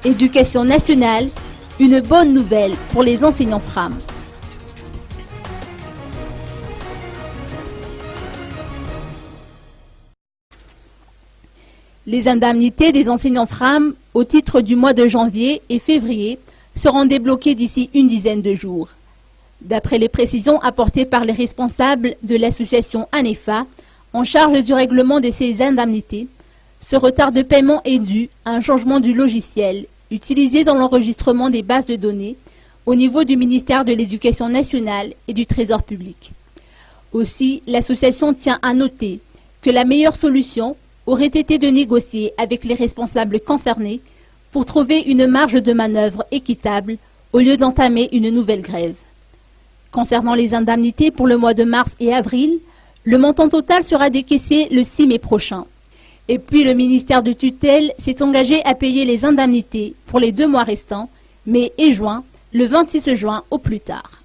Éducation nationale, une bonne nouvelle pour les enseignants FRAM. Les indemnités des enseignants FRAM au titre du mois de janvier et février seront débloquées d'ici une dizaine de jours. D'après les précisions apportées par les responsables de l'association ANEFA, en charge du règlement de ces indemnités, ce retard de paiement est dû à un changement du logiciel utilisé dans l'enregistrement des bases de données au niveau du ministère de l'Éducation nationale et du Trésor public. Aussi, l'association tient à noter que la meilleure solution aurait été de négocier avec les responsables concernés pour trouver une marge de manœuvre équitable au lieu d'entamer une nouvelle grève. Concernant les indemnités pour le mois de mars et avril, le montant total sera décaissé le 6 mai prochain. Et puis le ministère de tutelle s'est engagé à payer les indemnités pour les 2 mois restants, mai et juin, le 26 juin au plus tard.